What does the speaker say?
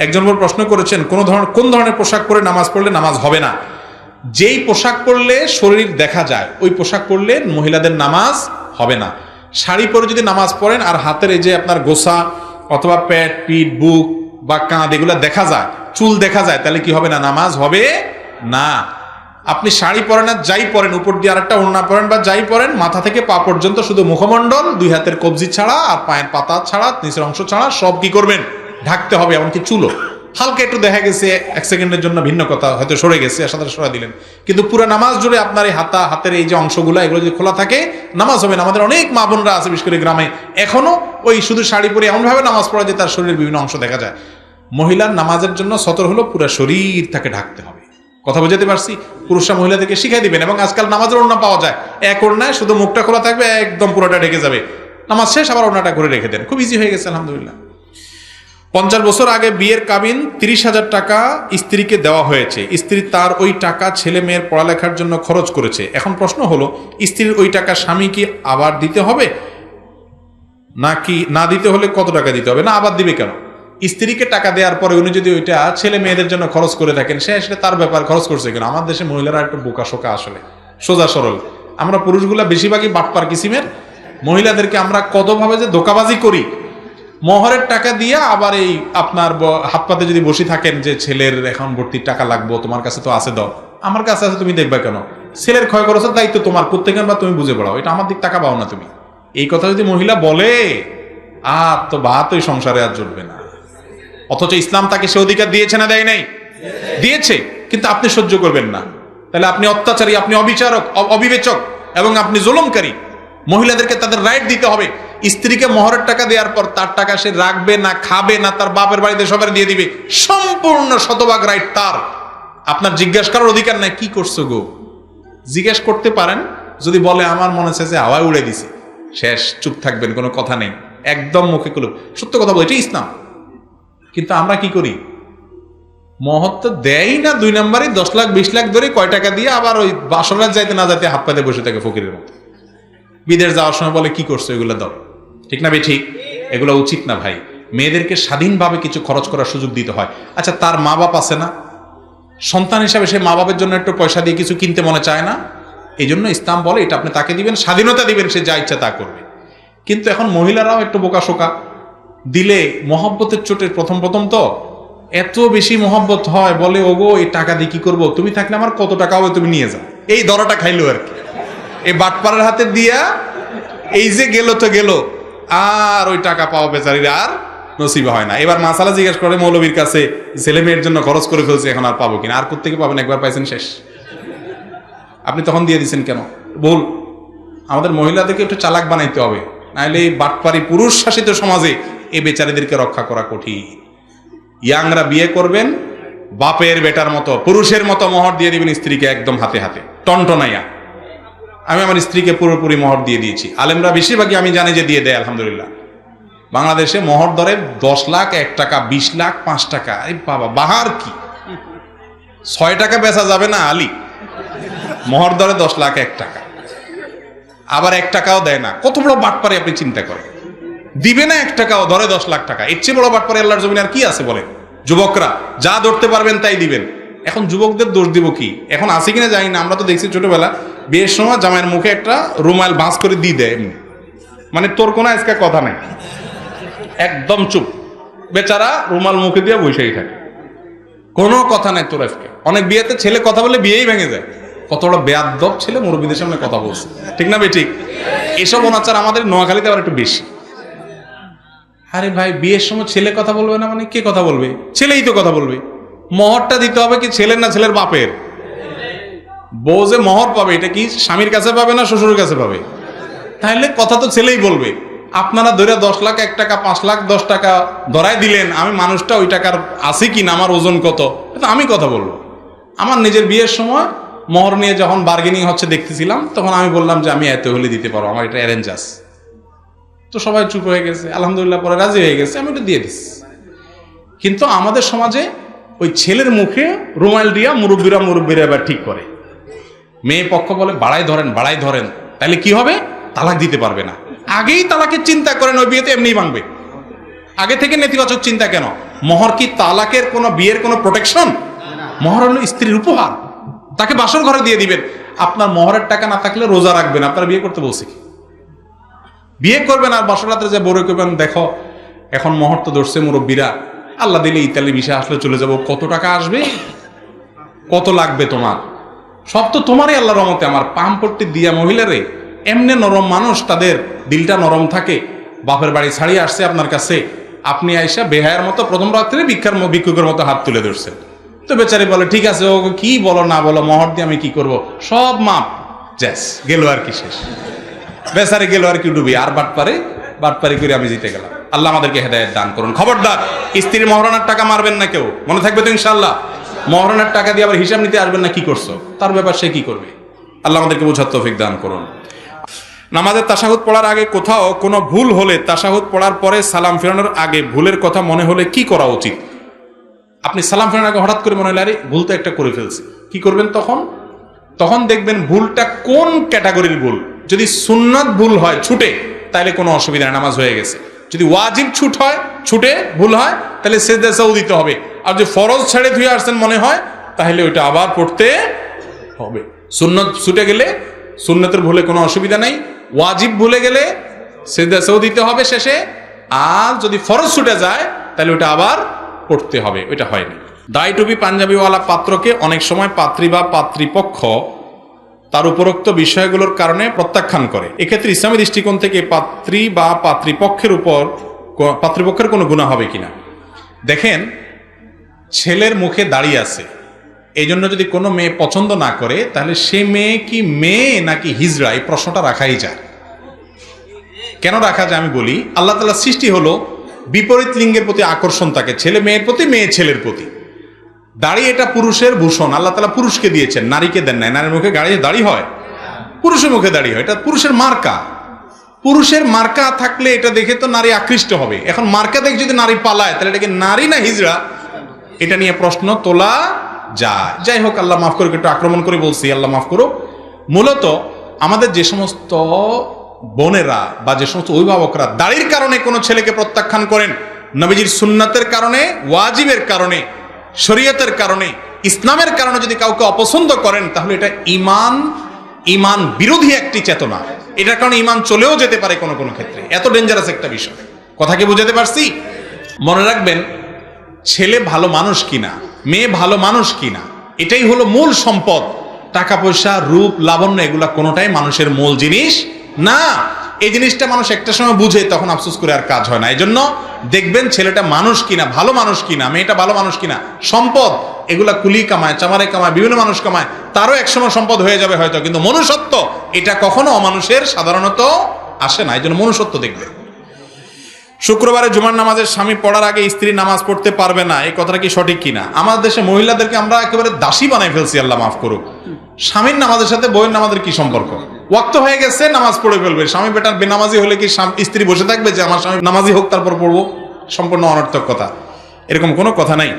একজন প্রশ্ন করেছেন কোন ধরনের পোশাক পরে নামাজ পড়লে নামাজ হবে না। যেই পোশাক পরলে শরীর দেখা যায় ওই পোশাক পরলে মহিলাদের নামাজ হবে না। শাড়ি পরে যদি নামাজ পড়েন আর হাতের এই যে আপনার গোসা অথবা পেট পিঠ বুক বা কাঁধ এগুলো দেখা যায়, চুল দেখা যায়, তাহলে কি হবে না? নামাজ হবে না। আপনি শাড়ি পরেন আর যাই পরেন, উপর দিয়ে আরেকটা ওড়না পরেন বা যাই পরেন, মাথা থেকে পা পর্যন্ত শুধু মুখমণ্ডল, দুই হাতের কবজি ছাড়া আর পায়ের পাতা ছাড়া, নিচের অংশ ছাড়া সব কি করবেন? ঢাকতে হবে। এমনকি চুলও হালকা একটু দেখা গেছে এক সেকেন্ডের জন্য ভিন্ন কথা, হয়তো সরে গেছে, সাথে সরে দিলেন, কিন্তু পুরো নামাজ জুড়ে আপনার এই হাতের এই যে অংশগুলো এগুলো যদি খোলা থাকে নামাজ হবে না। আমাদের অনেক মা বোনরা আছে বিশেষ করে গ্রামে এখনো ওই শুধু শাড়ি পরে এমনভাবে নামাজ পড়া যে তার শরীরের বিভিন্ন অংশ দেখা যায়। মহিলার নামাজের জন্য সতর হলো পুরো শরীর তাকে ঢাকতে হবে। কথা বুঝাতে পারছি? পুরুষরা মহিলাদেরকে শিখাই দিবেন। এবং আজকাল নামাজের ওড়না পাওয়া যায়, এক ওড়নায় শুধু মুখটা খোলা থাকবে, একদম পুরোটা ঢেকে যাবে, নামাজ শেষ আবার ওড়নাটা করে রেখে দেন, খুব ইজি হয়ে গেছে আলহামদুলিল্লাহ। 50 বছর আগে বিয়ের কাবিন 30,000 টাকা স্ত্রীকে দেওয়া হয়েছে। স্ত্রী তার ওই টাকা ছেলে মেয়ের পড়ালেখার জন্য খরচ করেছে। এখন প্রশ্ন হলো, স্ত্রীর ওই টাকা স্বামী কি আবার দিতে হবে, নাকি না দিতে হলে কত টাকা দিতে হবে? না, আবার দিবে কেন? স্ত্রীকে টাকা দেওয়ার পরে উনি যদি ওইটা ছেলে মেয়েদের জন্য খরচ করে থাকেন, সে আসলে তার ব্যাপার, খরচ করছে কেন? আমার দেশে মহিলারা একটু বোকা শোকা, আসলে সোজা সরল। আমরা পুরুষগুলা বেশিরভাগই বাটপার কিসিমের। মহিলাদেরকে আমরা কতভাবে যে ধোকাবাজি করি। মোহরের টাকা দিয়ে আবার এই আপনার হাত পাতে যদি বসে থাকেন যে ছেলের এখন ভর্তির টাকা লাগবো, তোমার কাছে তো আছে, দাও। আমার কাছে আছে, তুমি দেখবা কেন? ছেলের ক্ষয় খরচের দায়িত্ব তোমার, করতে কেন বা তুমি বুঝে পড়াও, এটা আমার দিক টাকা পাও না তুমি। এই কথা যদি মহিলা বলে, আর তো ভাত ওই সংসারে আর জুটবে না। অথচ ইসলাম তাকে সে অধিকার দিয়েছে না দেয় নাই? দিয়েছে, কিন্তু আপনি সহ্য করবেন না। তাহলে আপনি অত্যাচারী, আপনি অবিচারক, অবিবেচক এবং আপনি জুলুমকারী। মহিলাদেরকে তাদের রাইট দিতে হবে। স্ত্রীকে মোহরের টাকা দেওয়ার পর তার টাকা সে রাখবে না, খাবে না, তার বাপের বাড়িতে সবার দিয়ে দিবে, সম্পূর্ণ শতভাগ রাইট তার। আপনার জিজ্ঞাসা করার অধিকার নাই কি করছো গো। জিজ্ঞেস করতে পারেন, যদি বলে আমার মনে হচ্ছে যে হাওয়ায় উড়ে দিছে, শেষ, চুপ থাকবেন, কোনো কথা নেই, একদম মুখে কুলুপ, সত্য কথা বলে, এটাই ইসলাম। কিন্তু আমরা কি করি? মহৎ তো দেয় না, 2 নম্বরই 10 লাখ 20 লাখ ধরে কয় টাকা দিয়ে আবার ওই বাসরাত যাইতে না যাইতে হাত পাতে বসে থাকে ফকিরের মতো। বিদেশ যাওয়ার সময় বলে কি করছো, এগুলো দাও। ঠিক না ঠিক? এগুলো উচিত না ভাই। মেয়েদেরকে স্বাধীনভাবে কিছু খরচ করার সুযোগ দিতে হয়। আচ্ছা, তার মা বাপ আছে না? সন্তান হিসাবে সে মা বাপের জন্য একটু পয়সা দিয়ে কিছু কিনতে মনে চায় না? এই জন্য ইসলাম বলে এটা আপনি তাকে দিবেন, স্বাধীনতা দিবেন, সে যা ইচ্ছা তা করবে। কিন্তু এখন মহিলারাও একটু বোকাশোকা, দিলে মহব্বতের চোটে প্রথম তো এত বেশি মহব্বত হয়, বলে ওগো এই টাকা দিয়ে কি করবো, তুমি থাকলে আমার কত টাকা হবে, তুমি নিয়ে যাও। এই দরটা খাইলো আর কি, এই বাটপাড়ার হাতে দিয়া এই যে গেল তো গেল, আর ওই টাকা পাওয়া বেচারির আর নসিব হয় না। এবার মাসালা জিজ্ঞেস করে মৌলবীর কাছে, ছেলে মেয়ের জন্য খরচ করে ফেলছে, এখন আর পাবো কিনা? আর কোত্থেকে পাবেন? একবার পাইছেন, শেষ। আপনি তখন দিয়ে দিচ্ছেন কেন? ভুল। আমাদের মহিলাদেরকে একটু চালাক বানাইতে হবে, নাহলে এই বাটপারি পুরুষ শাসিত সমাজে এই বেচারিদেরকে রক্ষা করা কঠিন। ইয়াংরা বিয়ে করবেন বাপের বেটার মতো, পুরুষের মতো মোহর দিয়ে দিবেন স্ত্রীকে, একদম হাতে হাতে টনটনাইয়া। আমি আমার স্ত্রীকে পুরোপুরি মোহর দিয়ে দিয়েছি। আলেমরা বেশিরভাগই আমি জানি যে দিয়ে দেয় আলহামদুলিল্লাহ। বাংলাদেশে মোহর দরে 10 লাখ 1 টাকা, 20 লাখ 5 টাকা। এই বাবা, বাহার কি 6 টাকা বেচা যাবে না আলী? মোহর দরে 10 লাখ 1 টাকা, আবার 1 টাকাও দেয় না। কত বড় বাটপারে আপনি চিন্তা করেন। দিবে না 1 টাকাও, ধরে 10 লাখ টাকা। এর চেয়ে বড় বাটপারে আল্লাহর জমিনে আর কি আছে বলেন? যুবকরা যা ধরতে পারবেন তাই দিবেন। এখন যুবকদের দোষ দিব কি? এখন আছে কিনা জানি না, আমরা তো দেখছি ছোটবেলা বিয়ের সময় জামাইয়ের মুখে একটা রুমাল ভাঁজ করে দিয়ে দেয়, এমনি, মানে তোর কোনো আজকে কথা নাই, একদম চুপ, বেচারা রুমাল মুখে দিয়ে বসেই থাকে, কোনো কথা নাই তোর আজকে। অনেক বিয়েতে ছেলে কথা বলে বিয়েই ভেঙে যায়। কত বড় বেয়াদব ছেলে মুরব্বীদের সামনে কথা বলছে, ঠিক না ঠিক? এসব অনাচার আমাদের নোয়াখালীতে আবার একটু বেশি। আরে ভাই, বিয়ের সময় ছেলে কথা বলবে না মানে কে কথা বলবে? ছেলেই তো কথা বলবে। মোহরটা দিতে হবে কি ছেলের না ছেলের বাপের? বউ যে মোহর পাবে এটা কি স্বামীর কাছে পাবে না শ্বশুরের কাছে পাবে? তাহলে কথা তো ছেলেই বলবে। আপনারা ধরে 10 লাখ 1 টাকা 5 লাখ 10 টাকা ধরাই দিলেন, আমি মানুষটা ওই টাকার আছে কি না, আমার ওজন কত, এটা আমি কথা বলবো। আমার নিজের বিয়ের সময় মোহর নিয়ে যখন বার্গেনিং হচ্ছে দেখতেছিলাম, তখন আমি বললাম যে আমি এত হলে দিতে পারবো, আমার এটা অ্যারেঞ্জ আছে। তো সবাই চুপ হয়ে গেছে, আলহামদুলিল্লাহ, পরে রাজি হয়ে গেছে, আমি এটা দিয়ে দিচ্ছি। কিন্তু আমাদের সমাজে ওই ছেলের মুখে রুমাল দিয়া মুরব্বীরা এবার ঠিক করে। মেয়ে পক্ষ বলে বাড়াই ধরেন, তাহলে কি হবে? তালাক দিতে পারবে না। আগেই তালাকের চিন্তা করেন, ওই বিয়েতে এমনি ভাঙবে। আগে থেকে নেতিবাচক চিন্তা কেন? মোহর কি তালাকের কোনো বিয়ের কোনো প্রোটেকশন? মোহর হলো স্ত্রীর উপহার, তাকে বাসর ঘরে দিয়ে দিবেন। আপনার মোহরের টাকা না থাকলে রোজা রাখবেন, আপনার বিয়ে করতে বলছি কি? বিয়ে করবেন আর বাসর রাত্রে যে বড় করবেন, দেখো এখন মোহর তো ধরছে মুরব্বীরা, আল্লাহ দিলে ইতালি ভিসা আসলে চলে যাব, কত টাকা আসবে, কত লাগবে তোমার, সব তো তোমারই আল্লাহ রহমতে। আমার পাম্পট্টি দিয়া মহিলারে, এমনি নরম মানুষ, তাদের দিলটা নরম থাকে। বাপের বাড়ি ছাড়িয়ে আসছে আপনার কাছে, আপনি আইসা বেহায়ের মতো প্রথম রাত্রে ভিক্ষুকের মতো হাত তুলে ধরছেন। তো বেচারি বলে ঠিক আছে, ও কি বলো না বলো, মোহর দিয়ে আমি কি করব, সব মাপ, জ্যাস গেল আর কি, শেষ। বেচারি গেল আর কি ডুবি, আর বাটপারি করে আমি জিতে গেলাম। আল্লাহ আমাদেরকে হেদায়েত দান করুন। খবরদার স্ত্রীর মহারণার টাকা মারবেন না কেউ, মনে থাকবে তো ইনশাআল্লাহ। মহারণার টাকা দিয়ে আবার হিসাব নিতে আসবেন না, কি করছো, তার ব্যাপার সে কি করবে। আল্লাহ আমাদেরকে বোঝার তৌফিক দান করুন। নামাজের তাশাহুদ পড়ার আগে কোথাও কোনো ভুল হলে তাশাহুদ পড়ার পরে সালাম ফেরানোর আগে ভুলের কথা মনে হলে কি করা উচিত? আপনি সালাম ফেরানোর আগে হঠাৎ করে মনে হলে আরে ভুল তো একটা করে ফেলছি, কি করবেন তখন? তখন দেখবেন ভুলটা কোন ক্যাটাগরির ভুল। যদি সুন্নাত ভুল হয় ছুটে, তাহলে কোনো অসুবিধা নেই, নামাজ হয়ে গেছে। যদি ওয়াজিব ছুটে ভুল হয়, তাহলে সেজদা সাহু দিতে হবে। আর যদি ফরজ ছেড়ে ধুয়ে আসছেন মনে হয়, তাহলে ওইটা আবার পড়তে হবে। সুন্নত ছুটে গেলে সুন্নতের ভুলে কোনো অসুবিধা নেই, ওয়াজিব ভুলে গেলে সেজদা সাহু দিতে হবে শেষে। আর যদি ফরজ ছুটে যায়, তাহলে ওইটা আবার পড়তে হবে, ওইটা হয়নি। দাড়ি টুপি পাঞ্জাবিওয়ালা পাত্রকে অনেক সময় পাত্রী বা পাত্রীপক্ষ তার উপরোক্ত বিষয়গুলোর কারণে প্রত্যাখ্যান করে। এক্ষেত্রে ইসলামী দৃষ্টিকোণ থেকে পাত্রী বা পাত্রীপক্ষের কোনো গুনাহ হবে কিনা? দেখেন, ছেলের মুখে দাড়ি আছে, এই জন্য যদি কোনো মেয়ে পছন্দ না করে, তাহলে সে মেয়ে কি মেয়ে নাকি হিজড়া, এই প্রশ্নটা রাখাই যায়। কেন রাখা যায় আমি বলি। আল্লাহ তাআলার সৃষ্টি হলো বিপরীত লিঙ্গের প্রতি আকর্ষণ থাকে, ছেলে মেয়ের প্রতি, মেয়ে ছেলের প্রতি। দাড়ি এটা পুরুষের ভূষণ, আল্লাহ তাআলা পুরুষকে দিয়েছেন, নারীকে দেন নাই। নারীর মুখে দাড়ি হয়, পুরুষের মুখে দাড়ি হয়, এটা পুরুষের মার্কা। পুরুষের মার্কা থাকলে এটা দেখে তো নারী আকৃষ্ট হবে। এখন মার্কা দেখে যদি নারী পালায়, তাহলে এটাকে নারী না হিজড়া, এটা নিয়ে প্রশ্ন তোলা যায়। যাই হোক, আল্লাহ মাফ করুক, একটু আক্রমণ করে বলছি, আল্লাহ মাফ করুক। মূলত আমাদের যে সমস্ত বোনেরা বা যে সমস্ত অভিভাবকরা দাড়ির কারণে কোনো ছেলেকে প্রত্যাখ্যান করেন, নবীজির সুন্নাতের কারণে, ওয়াজিবের কারণে, শরীয়তের কারণে, ইসলামের কারণে যদি কাউকে অপছন্দ করেন, তাহলে এটা ইমান বিরোধী একটি চেতনা। এটার কারণে ইমান চলেও যেতে পারে কোনো কোনো ক্ষেত্রে। এত ডেঞ্জারাস একটা বিষয়। কথা কি বুঝাতে পারছি? মনে রাখবেন, ছেলে ভালো মানুষ কিনা, মেয়ে ভালো মানুষ কিনা, এটাই হলো মূল সম্পদ। টাকা পয়সা, রূপ, লাবণ্য, এগুলা কোনোটাই মানুষের মূল জিনিস না। এই জিনিসটা মানুষ একটা সময় বুঝে, তখন আফসোস করে আর কাজ হয় না। এই জন্য দেখবেন ছেলেটা মানুষ কিনা, ভালো মানুষ কিনা, মেয়েটা ভালো মানুষ কিনা, সম্পদ এগুলা কুলি কামায়, চামারে কামায়, বিভিন্ন মানুষ কামায়, তারও একসময় সম্পদ হয়ে যাবে হয়তো, কিন্তু মনুষ্যত্ব এটা কখনো অমানুষের সাধারণত আসে না। এই জন্য মনুষ্যত্ব দেখবে। শুক্রবারে জুমার নামাজের স্বামী পড়ার আগে স্ত্রী নামাজ পড়তে পারবে না, এই কথাটা কি সঠিক কিনা? আমাদের দেশে মহিলাদেরকে আমরা একেবারে দাসী বানাই ফেলছি, আল্লাহ মাফ করুক। স্বামীর নামাজের সাথে বউয়ের নামাজের কি সম্পর্ক? ওয়াক্ত হয়ে গেছে, নামাজ পড়ে ফেলবে। স্বামী বেটার বেনামাজি হলে কি স্ত্রী বসে থাকবে যে আমার স্বামী নামাজি হোক তারপর পড়বো? সম্পূর্ণ অনর্থক কথা, এরকম কোনো কথা নাই।